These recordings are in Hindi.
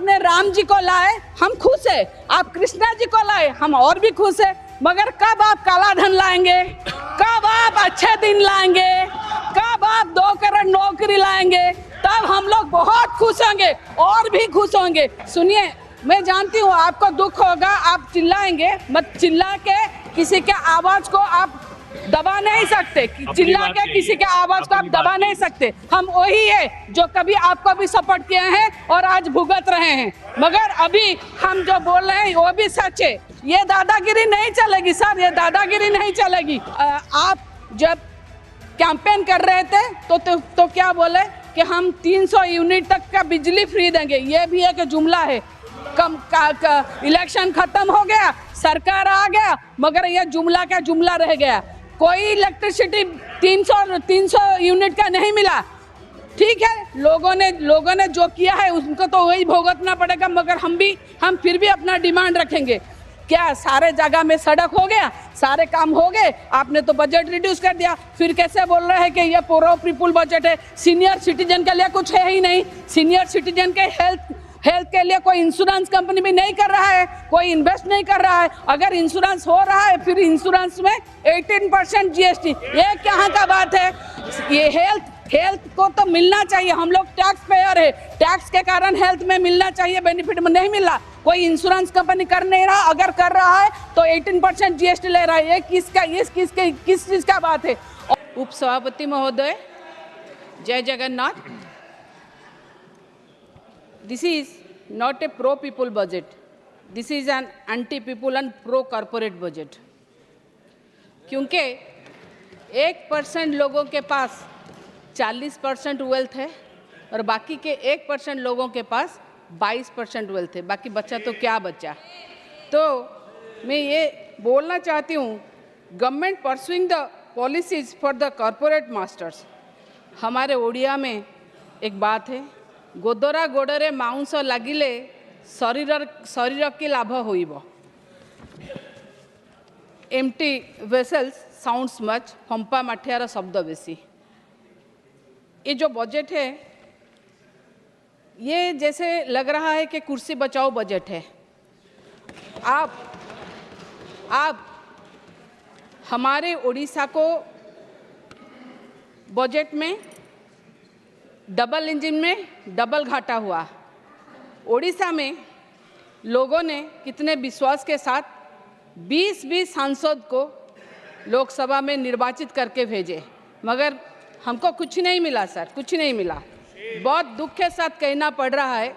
आपने राम जी को लाए, हम खुश है। आप कृष्णा जी को लाए, हम और भी खुश है। मगर कब आप काला धन लाएंगे, कब आप अच्छे दिन लाएंगे, कब आप 2 करोड़ नौकरी लाएंगे, तब हम लोग बहुत खुश होंगे और भी खुश होंगे। सुनिए, मैं जानती हूँ आपको दुख होगा, आप चिल्लाएंगे, मत चिल्ला के किसी के आवाज को आप दबा नहीं सकते, चिल्ला के किसी के आवाज को आप दबा नहीं सकते। हम वही है जो कभी आपको भी सपोर्ट किए हैं और आज भुगत रहे हैं। मगर अभी हम जो बोल रहे हैं वो भी सच है। ये दादागिरी नहीं चलेगी सर, ये दादागिरी नहीं चलेगी। आप जब कैंपेन कर रहे थे तो क्या बोले कि हम 300 यूनिट तक का बिजली फ्री देंगे। ये भी एक जुमला है। इलेक्शन खत्म हो गया, सरकार आ गया, मगर यह जुमला का जुमला रह गया। कोई इलेक्ट्रिसिटी 300 यूनिट का नहीं मिला। ठीक है, लोगों ने जो किया है उनको तो वही भुगतना पड़ेगा, मगर हम फिर भी अपना डिमांड रखेंगे। क्या सारे जगह में सड़क हो गया, सारे काम हो गए? आपने तो बजट रिड्यूस कर दिया, फिर कैसे बोल रहे हैं कि ये पूरा पीपुल बजट है? सीनियर सिटीजन के लिए कुछ है ही नहीं। सीनियर सिटीजन के हेल्थ के लिए कोई इंश्योरेंस कंपनी भी नहीं कर रहा है, कोई इन्वेस्ट नहीं कर रहा है। अगर इंश्योरेंस हो रहा है, फिर इंश्योरेंस में 18% जीएसटी, ये कहाँ का बात है? ये हेल्थ को तो मिलना चाहिए। हम लोग टैक्स पेयर है, टैक्स के कारण हेल्थ में मिलना चाहिए, बेनिफिट में नहीं मिला। कोई इंश्योरेंस कंपनी कर नहीं रहा, अगर कर रहा है तो 18% जीएसटी ले रहा है। ये किस चीज़ का बात है? उप सभापति महोदय, जय Jagannath. This is not a pro-people budget. This is an anti-people and pro-corporate budget. क्योंकि 1% लोगों के पास 40% वेल्थ है और बाकी के 1% लोगों के पास 22% वेल्थ है। बाकी बच्चा तो क्या बच्चा? तो मैं ये बोलना चाहती हूँ, government pursuing the policies for the corporate masters. हमारे ओडिया में एक बात है, गोदरा गोड़े माउंस लगिले शरीर की लाभ होइब। एम्प्टी वेसल्स साउंड्स मच, फंपा माठियार शब्द बेसी। ये जो बजट है, ये जैसे लग रहा है कि कुर्सी बचाओ बजट है। आप हमारे उड़ीसा को बजट में डबल इंजन में डबल घाटा हुआ। ओडिशा में लोगों ने कितने विश्वास के साथ 20 सांसद को लोकसभा में निर्वाचित करके भेजे, मगर हमको कुछ नहीं मिला सर, कुछ नहीं मिला। बहुत दुख के साथ कहना पड़ रहा है,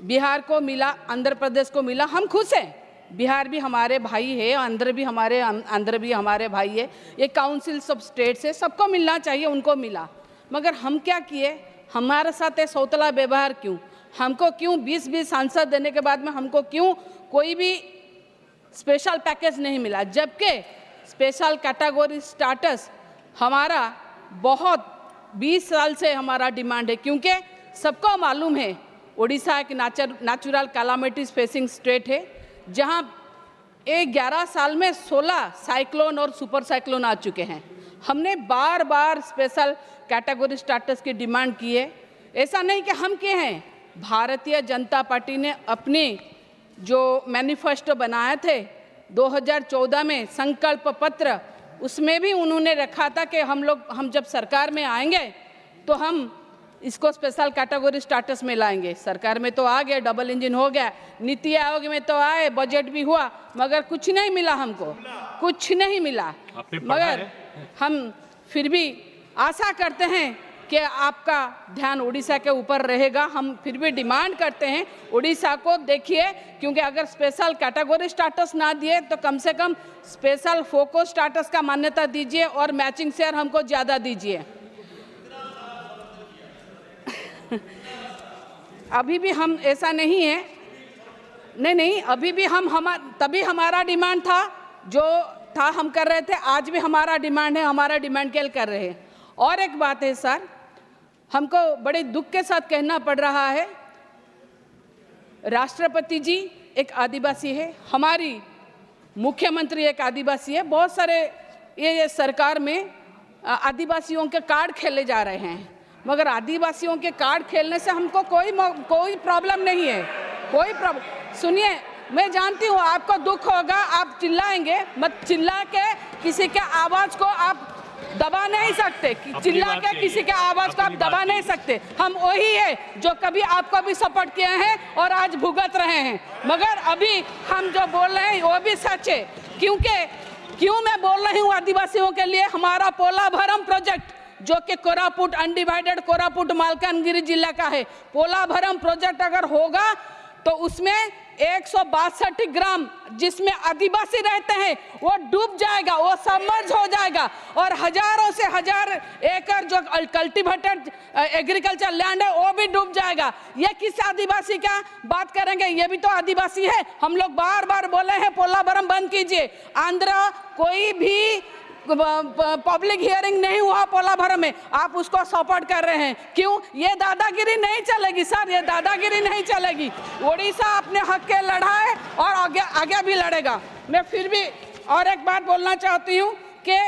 बिहार को मिला, आंध्र प्रदेश को मिला, हम खुश हैं। बिहार भी हमारे भाई है, आंध्र भी हमारे भाई है, ये काउंसिल्स ऑफ स्टेट्स है, सबको मिलना चाहिए, उनको मिला। मगर हम क्या किए? हमारे साथ ये सौतला व्यवहार क्यों? हमको क्यों 20 सांसद देने के बाद में हमको क्यों कोई भी स्पेशल पैकेज नहीं मिला? जबकि स्पेशल कैटेगरी स्टेटस हमारा बहुत 20 साल से हमारा डिमांड है। क्योंकि सबको मालूम है ओडिशा एक नेचुरल कैलामिटीज फेसिंग स्टेट है, जहां 11 साल में 16 साइक्लोन और सुपर साइक्लोन आ चुके हैं। हमने बार बार स्पेशल कैटेगरी स्टेटस की डिमांड की है। ऐसा नहीं कि हम किए हैं, भारतीय जनता पार्टी ने अपने जो मैनिफेस्टो बनाए थे 2014 में, संकल्प पत्र, उसमें भी उन्होंने रखा था कि हम जब सरकार में आएंगे तो हम इसको स्पेशल कैटेगरी स्टेटस में लाएंगे। सरकार में तो आ गया, डबल इंजन हो गया, नीति आयोग में तो आए, बजट भी हुआ, मगर कुछ नहीं मिला, हमको कुछ नहीं मिला। मगर हम फिर भी आशा करते हैं कि आपका ध्यान उड़ीसा के ऊपर रहेगा। हम फिर भी डिमांड करते हैं उड़ीसा को देखिए, क्योंकि अगर स्पेशल कैटेगरी स्टेटस ना दिए तो कम से कम स्पेशल फोकस स्टेटस का मान्यता दीजिए और मैचिंग शेयर हमको ज़्यादा दीजिए। अभी भी हम ऐसा नहीं है, नहीं, अभी भी तभी हमारा डिमांड था, जो था हम कर रहे थे, आज भी हमारा डिमांड है, हमारा डिमांड के लिए कर रहे हैं। और एक बात है सर, हमको बड़े दुख के साथ कहना पड़ रहा है, राष्ट्रपति जी एक आदिवासी है, हमारी मुख्यमंत्री एक आदिवासी है। बहुत सारे ये सरकार में आदिवासियों के कार्ड खेले जा रहे हैं। मगर आदिवासियों के कार्ड खेलने से हमको कोई प्रॉब्लम नहीं है, कोई प्रॉब्लम। सुनिए, मैं जानती हूँ आपको दुख होगा, आप चिल्लाएंगे, मत चिल्ला के किसी के आवाज़ को आप दबा नहीं सकते, चिल्ला के किसी के आवाज को आप दबा नहीं सकते। हम वही है जो कभी आपको भी सपोर्ट किए हैं और आज भुगत रहे हैं, मगर अभी हम जो बोल रहे हैं वो भी सच है। क्यों मैं बोल रही हूँ आदिवासियों के लिए? हमारा पोलाभरम प्रोजेक्ट जो कि कोरापुट अनडिवाइडेड कोरापुट मालकानगिरी जिला का है, पोलाभरम प्रोजेक्ट अगर होगा तो उसमें 162 ग्राम जिसमें आदिवासी रहते हैं वो डूब जाएगा, वो सबमर्ज हो जाएगा, और हजारों से हजार एकड़ जो कल्टीवेटेड एग्रीकल्चर लैंड है वो भी डूब जाएगा। ये किस आदिवासी का बात करेंगे? ये भी तो आदिवासी है। हम लोग बार बार बोले हैं पोलाभरम बंद कीजिए। आंध्रा कोई भी पब्लिक हियरिंग नहीं हुआ पोलाभरम में, आप उसको सपोर्ट कर रहे हैं। क्यों? ये दादागिरी नहीं चलेगी सर, ये दादागिरी नहीं चलेगी। उड़ीसा अपने हक के लड़ा है और आगे भी लड़ेगा। मैं फिर भी और एक बात बोलना चाहती हूँ कि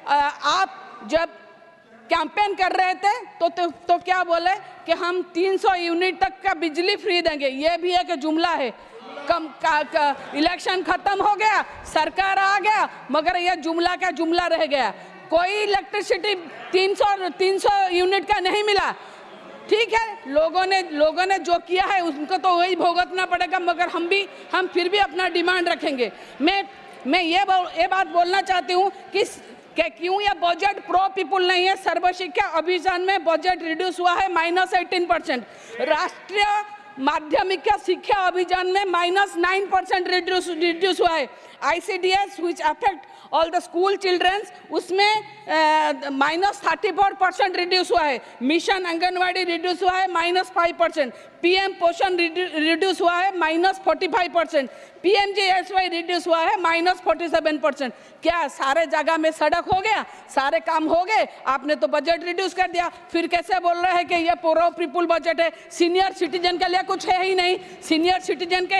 आप जब कैंपेन कर रहे थे तो क्या बोले कि हम 300 यूनिट तक का बिजली फ्री देंगे। ये भी एक जुमला है। इलेक्शन खत्म हो गया, सरकार आ गया, मगर यह जुमला का जुमला रह गया। कोई इलेक्ट्रिसिटी 300 यूनिट का नहीं मिला। ठीक है, लोगों ने जो किया है उनको तो वही भुगतना पड़ेगा, मगर हम फिर भी अपना डिमांड रखेंगे। मैं ये बात बोलना चाहती हूँ कि क्यों यह बजट प्रो पीपुल नहीं है। सर्व शिक्षा अभियान में बजट रिड्यूस हुआ है -18%। राष्ट्रीय माध्यमिक शिक्षा अभियान में -9% रिड्यूस हुआ है। ICDS which affect all the school children उसमें -34% रिड्यूस हुआ है। मिशन आंगनवाड़ी रिड्यूस हुआ है -5%। PM पोषण रिड्यूस हुआ है -45%। PMGSY रिड्यूस हुआ है -47%। क्या सारे जगह में सड़क हो गया, सारे काम हो गए? आपने तो बजट रिड्यूस कर दिया, फिर कैसे बोल रहे हैं कि ये प्रो पीपुल बजट है? सीनियर सिटीजन के लिए कुछ है ही नहीं। सीनियर सिटीजन के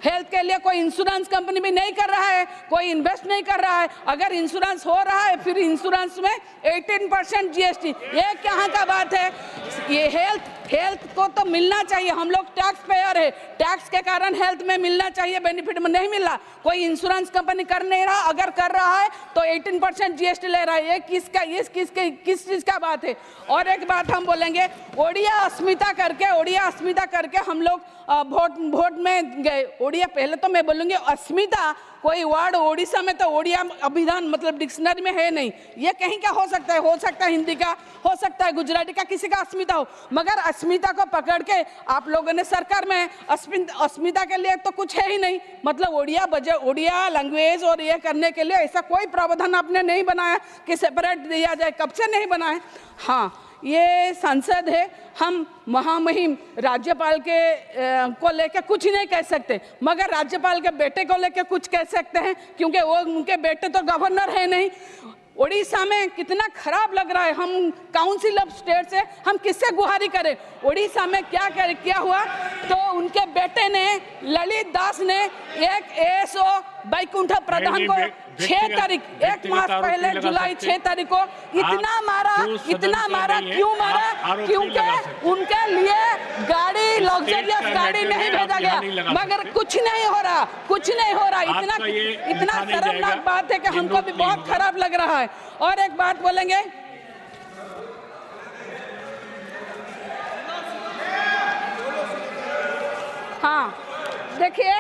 हेल्थ के लिए कोई इंश्योरेंस कंपनी भी नहीं कर रहा है, कोई इन्वेस्ट नहीं कर रहा है। अगर इंश्योरेंस हो रहा है फिर इंश्योरेंस में 18% GST, ये कहाँ का बात है? ये हेल्थ को तो मिलना चाहिए। हम लोग टैक्स पेयर है, टैक्स के कारण हेल्थ में मिलना चाहिए, बेनिफिट में नहीं मिल रहा। कोई इंश्योरेंस कंपनी कर नहीं रहा, अगर कर रहा है तो 18% GST ले रहा है। ये किस चीज़ का बात है? और एक बात हम बोलेंगे, ओडिया अस्मिता करके हम लोग वोट में गए। ओडिया, पहले तो मैं बोलूँगी अस्मिता कोई वर्ड ओडिशा में तो ओडिया अभिधान मतलब डिक्शनरी में है नहीं। ये कहीं का हो सकता है हिंदी का, हो सकता है गुजराती का, किसी का अस्मिता हो, मगर अस्मिता को पकड़ के आप लोगों ने सरकार में अस्मिता के लिए तो कुछ है ही नहीं। मतलब ओडिया लैंग्वेज और ये करने के लिए ऐसा कोई प्रावधान आपने नहीं बनाया कि सेपरेट दिया जाए। कब से नहीं बनाया? हाँ, ये संसद है, हम महामहिम राज्यपाल के को लेकर कुछ नहीं कह सकते, मगर राज्यपाल के बेटे को लेकर कुछ कह सकते हैं, क्योंकि वो उनके बेटे तो गवर्नर है नहीं। उड़ीसा में कितना खराब लग रहा है। हम काउंसिल ऑफ स्टेट से हम किससे गुहारी करें? उड़ीसा में क्या हुआ तो उनके बेटे ने, ललित दास ने एक ASO बैकुंठ प्रधान को 6 तारीख, 1 मास पहले जुलाई 6 तारीख को इतना मारा। क्यों मारा? क्योंकि उनके लिए गाड़ी, लग्जरियस गाड़ी नहीं भेजा गया, मगर कुछ नहीं हो रहा। इतना शर्मनाक बात है कि हमको भी बहुत खराब लग रहा है। और एक बात बोलेंगे, हाँ देखिए,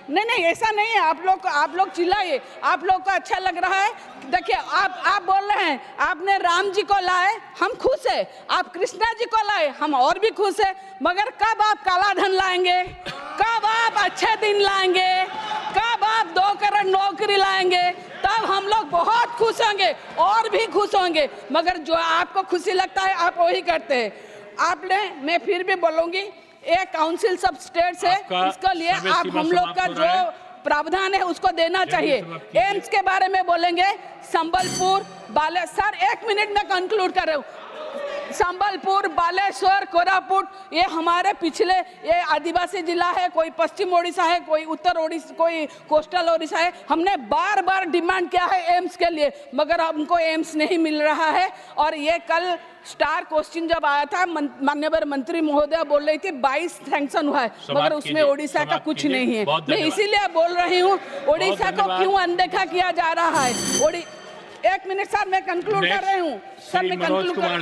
नहीं ऐसा नहीं है। आप लोग चिल्लाइए, आप लोग को अच्छा लग रहा है। देखिए, आप बोल रहे हैं आपने राम जी को लाए, हम खुश है। आप कृष्णा जी को लाए, हम और भी खुश है। मगर कब आप काला धन लाएंगे? कब आप अच्छे दिन लाएंगे? कब आप 2 करोड़ नौकरी लाएंगे? तब हम लोग बहुत खुश होंगे और भी खुश होंगे। मगर जो आपको खुशी लगता है आप वही करते हैं। मैं फिर भी बोलूंगी, एक काउंसिल सब स्टेट्स है, इसके लिए आप हम लोग का जो प्रावधान है उसको देना चाहिए। एम्स के बारे में बोलेंगे, संबलपुर, सर 1 मिनट में कंक्लूड कर रहा हूँ। संबलपुर, बालेश्वर, कोरापुट, ये हमारे पिछले, ये आदिवासी जिला है, कोई पश्चिम ओडिशा है, कोई उत्तर ओडिशा, कोई कोस्टल ओडिशा है। हमने बार बार डिमांड किया है एम्स के लिए, मगर हमको एम्स नहीं मिल रहा है। और ये कल स्टार क्वेश्चन जब आया था, माननीय मंत्री महोदय बोल रही थी 22 सैंक्शन हुआ है, मगर उसमें ओडिशा का कुछ नहीं है। मैं इसीलिए बोल रही हूँ, ओडिशा को क्यों अनदेखा किया जा रहा है। एक मिनट सर, मैं कंक्लूड कर रही हूँ सर, मैं कंक्लूड कर